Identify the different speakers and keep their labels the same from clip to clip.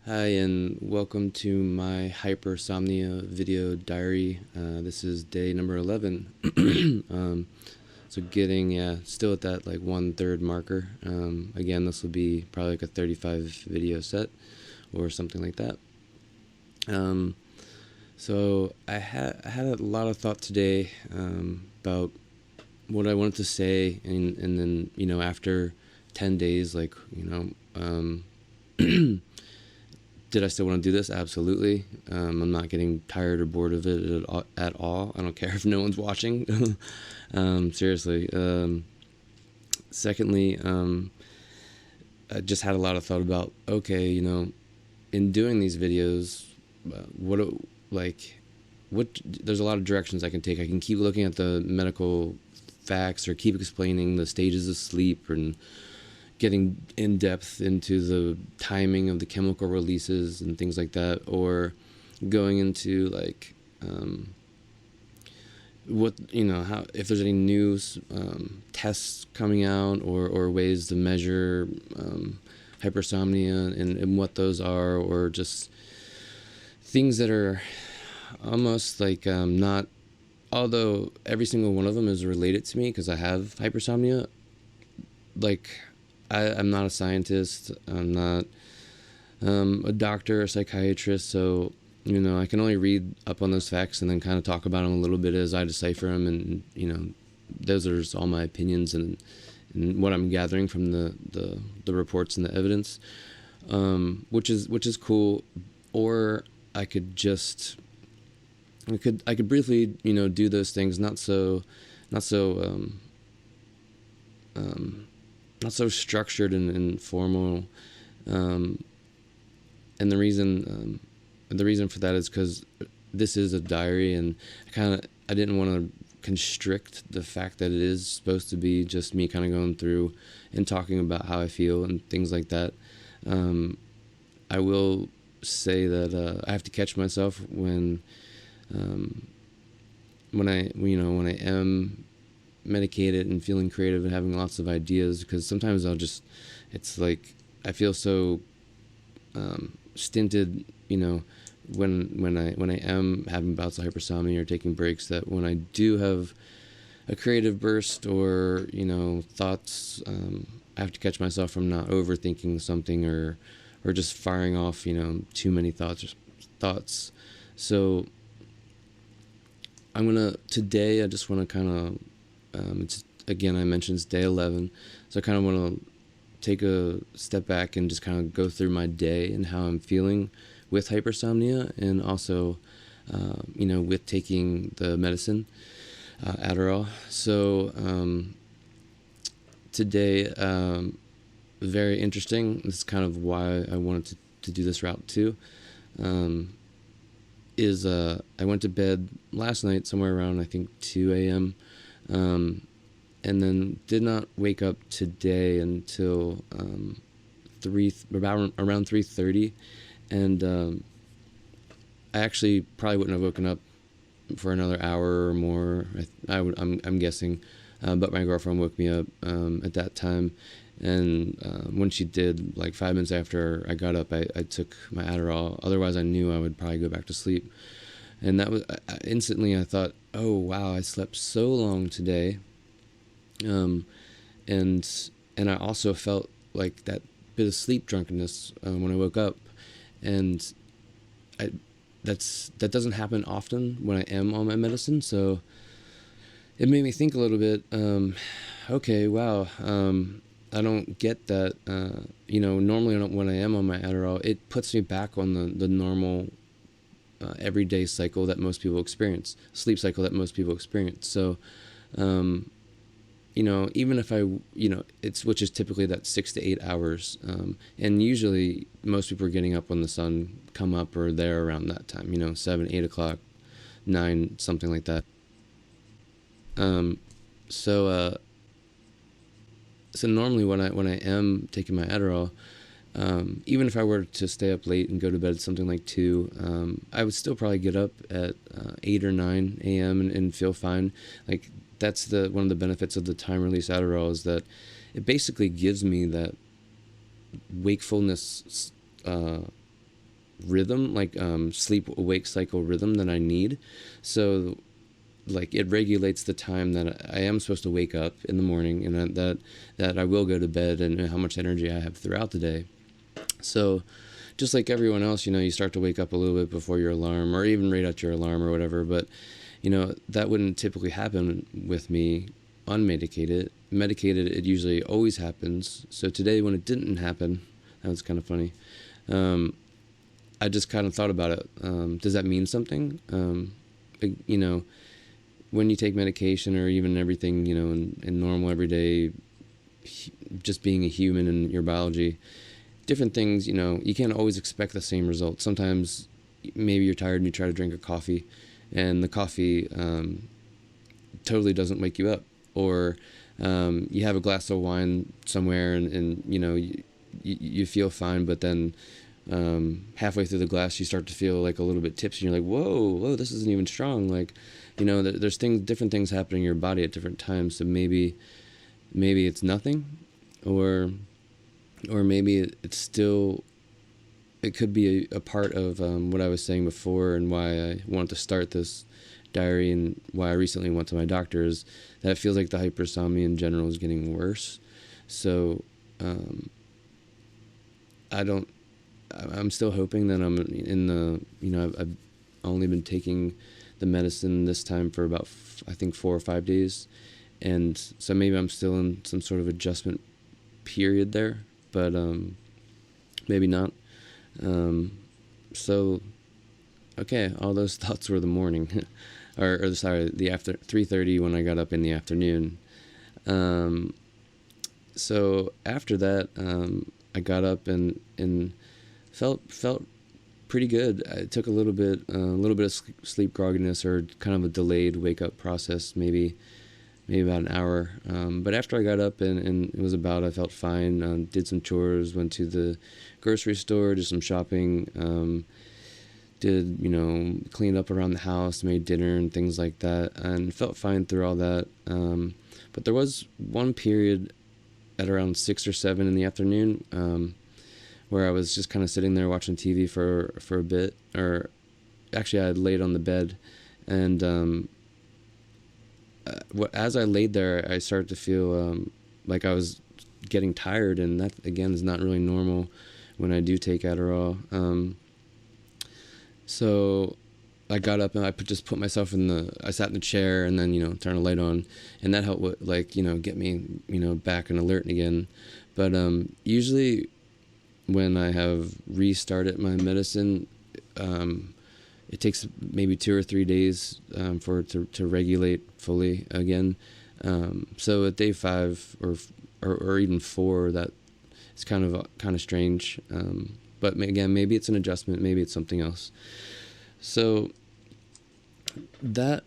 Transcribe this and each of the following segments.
Speaker 1: Hi, and welcome to my hypersomnia video diary. This is day number 11. So getting still at that like 1/3 marker. Again, this will be probably like a 35 video set or something like that. So I had a lot of thought today about what I wanted to say, and then after 10 days, did I still want to do this? Absolutely. I'm not getting tired or bored of it at all. I don't care if no one's watching. Seriously. Secondly, I just had a lot of thought about, okay, in doing these videos, there's a lot of directions I can take. I can keep looking at the medical facts or keep explaining the stages of sleep and getting in depth into the timing of the chemical releases and things like that, or going into how if there's any new tests coming out or ways to measure hypersomnia and what those are, or just things that are almost like not, although every single one of them is related to me because I have hypersomnia. I'm not a scientist. I'm not a doctor or psychiatrist, so I can only read up on those facts and then kind of talk about them a little bit as I decipher them, and those are all my opinions and what I'm gathering from the reports and the evidence, which is cool. Or I could just I could briefly do those things, not so structured and formal, and the reason for that is because this is a diary, and I didn't want to constrict the fact that it is supposed to be just me kind of going through and talking about how I feel and things like that. I will say that I have to catch myself when I am medicated and feeling creative and having lots of ideas, because sometimes it's like I feel so stinted, when I am having bouts of hypersomnia or taking breaks, that when I do have a creative burst or thoughts, I have to catch myself from not overthinking something or just firing off too many thoughts. So today I just want to kind of I mentioned it's day 11, so I kind of want to take a step back and just kind of go through my day and how I'm feeling with hypersomnia, and also with taking the medicine, adderall. So today, very interesting. This is kind of why I wanted to do this route too. I went to bed last night somewhere around, I think, 2 a.m. And then did not wake up today until around 3:30, and I actually probably wouldn't have woken up for another hour or more. I'm guessing, but my girlfriend woke me up at that time, and when she did, like 5 minutes after I got up, I took my Adderall. Otherwise, I knew I would probably go back to sleep, and that was instantly. I thought, oh wow, I slept so long today. And I also felt like that bit of sleep drunkenness when I woke up, and that doesn't happen often when I am on my medicine. So it made me think a little bit. Okay, wow. I don't get that. Normally when I am on my Adderall, it puts me back on the normal everyday cycle that most people experience, sleep cycle that most people experience. So even if which is typically that 6 to 8 hours, and usually most people are getting up when the sun come up or there around that time, 7, 8 o'clock, 9, something like that. So normally when I am taking my Adderall, even if I were to stay up late and go to bed something like 2, I would still probably get up at 8 or 9 a.m. and feel fine. Like, that's one of the benefits of the time release Adderall, is that it basically gives me that wakefulness rhythm, like sleep wake cycle rhythm that I need. So like it regulates the time that I am supposed to wake up in the morning, and that I will go to bed, and how much energy I have throughout the day. So just like everyone else, you start to wake up a little bit before your alarm, or even right at your alarm or whatever. But that wouldn't typically happen with me unmedicated. Medicated, it usually always happens. So today, when it didn't happen, that was kind of funny. I just kind of thought about it. Does that mean something? When you take medication, or even everything, in normal everyday, just being a human in your biology, different things, you can't always expect the same result. Sometimes maybe you're tired and you try to drink a coffee, and the coffee totally doesn't wake you up. Or you have a glass of wine somewhere, and you feel fine, but then halfway through the glass you start to feel like a little bit tipsy, and you're like, whoa, this isn't even strong. Like, there's different things happening in your body at different times. So maybe it's nothing, or maybe it's still, it could be a part of what I was saying before, and why I wanted to start this diary, and why I recently went to my doctor, is that it feels like the hypersomnia in general is getting worse. So I'm still hoping that I'm in the, I've only been taking the medicine this time for about, I think, 4 or 5 days. And so maybe I'm still in some sort of adjustment period there, but maybe not. So, okay, all those thoughts were the morning, or sorry, the after 3:30 when I got up in the afternoon. So after that, I got up and felt pretty good. It took a little bit of sleep grogginess, or kind of a delayed wake up process, maybe about an hour. But after I got up and it was about, I felt fine. Did some chores, went to the grocery store, did some shopping, cleaned up around the house, made dinner and things like that, and felt fine through all that. But there was one period at around 6 or 7 in the afternoon, where I was just kind of sitting there watching TV for a bit, or actually I had laid on the bed, and as I laid there, I started to feel like I was getting tired, and that again is not really normal when I do take Adderall. So I got up and I just put myself I sat in the chair, and then turned the light on, and that helped get me back and alert again. But usually when I have restarted my medicine, it takes maybe 2 or 3 days for it to regulate fully again. So at day 5 or even 4, that is kind of strange. But again, maybe it's an adjustment, maybe it's something else. So that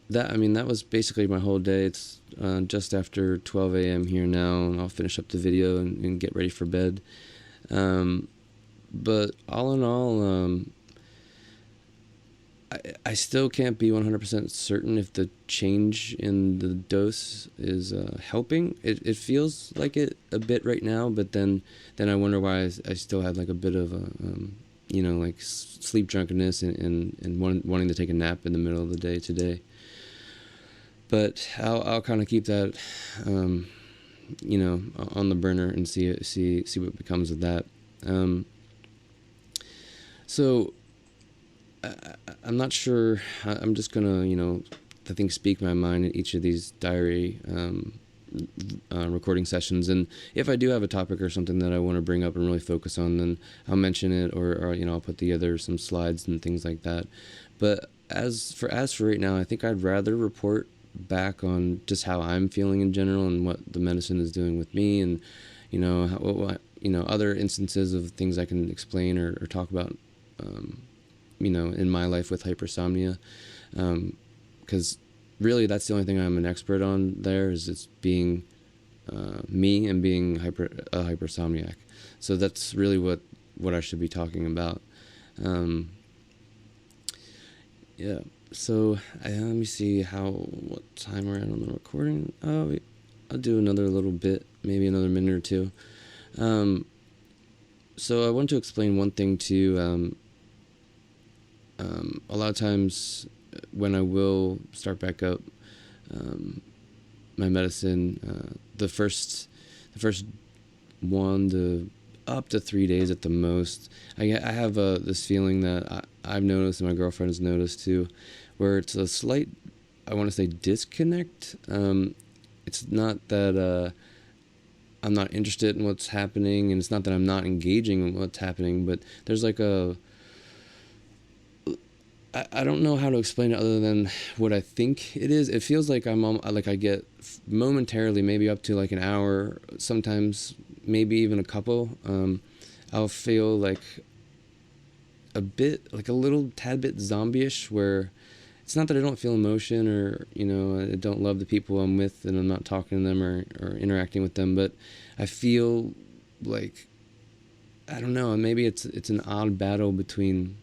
Speaker 1: that was basically my whole day. It's just after 12 a.m. here now, and I'll finish up the video and get ready for bed. But all in all, I still can't be 100% certain if the change in the dose is helping. It feels like it a bit right now, but then I wonder why I still had like a bit of a sleep drunkenness and wanting to take a nap in the middle of the day today. But I'll kind of keep that on the burner and see what becomes of that. So I'm not sure. I'm just gonna I think speak my mind in each of these diary recording sessions, and if I do have a topic or something that I want to bring up and really focus on, then I'll mention it, or I'll put together some slides and things like that. But as for right now, I think I'd rather report back on just how I'm feeling in general, and what the medicine is doing with me, and other instances of things I can explain or talk about in my life with hypersomnia, because really that's the only thing I'm an expert on there, is it's being me and being a hypersomniac. So that's really what I should be talking about. Yeah. So let me see what time we're at on the recording. I'll do another little bit, maybe another minute or two. So I want to explain one thing too. A lot of times when I will start back up my medicine, the first 1 to up to 3 days at the most, I have this feeling that I've noticed and my girlfriend has noticed too, where it's a slight, I want to say, disconnect. It's not that I'm not interested in what's happening, and it's not that I'm not engaging in what's happening, but there's like I don't know how to explain it other than what I think it is. It feels like like I get momentarily, maybe up to like an hour, sometimes maybe even a couple. I'll feel like a bit, like a little tad bit zombie-ish, where it's not that I don't feel emotion or, I don't love the people I'm with and I'm not talking to them or interacting with them, but I feel like, I don't know, maybe it's an odd battle between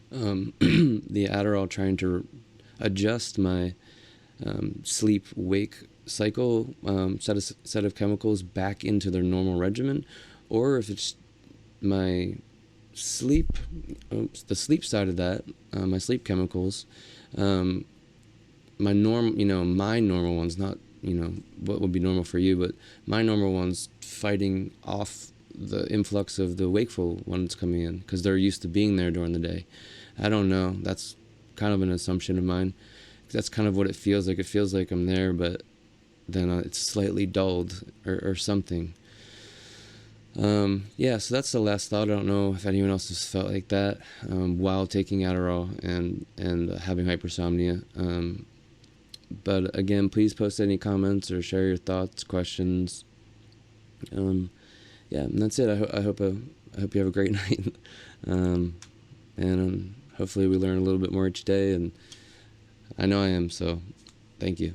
Speaker 1: the Adderall trying to adjust my sleep-wake cycle, set of chemicals back into their normal regimen, or if it's my sleep, the sleep side of that, my sleep chemicals, my normal ones, not, what would be normal for you, but my normal ones fighting off the influx of the wakeful ones coming in because they're used to being there during the day. I don't know. That's kind of an assumption of mine. That's kind of what it feels like. It feels like I'm there, but then it's slightly dulled or something. Yeah, so that's the last thought. I don't know if anyone else has felt like that while taking Adderall and having hypersomnia. But again, please post any comments or share your thoughts, questions. Yeah, and that's it. I hope you have a great night. And hopefully we learn a little bit more each day, and I know I am, so thank you.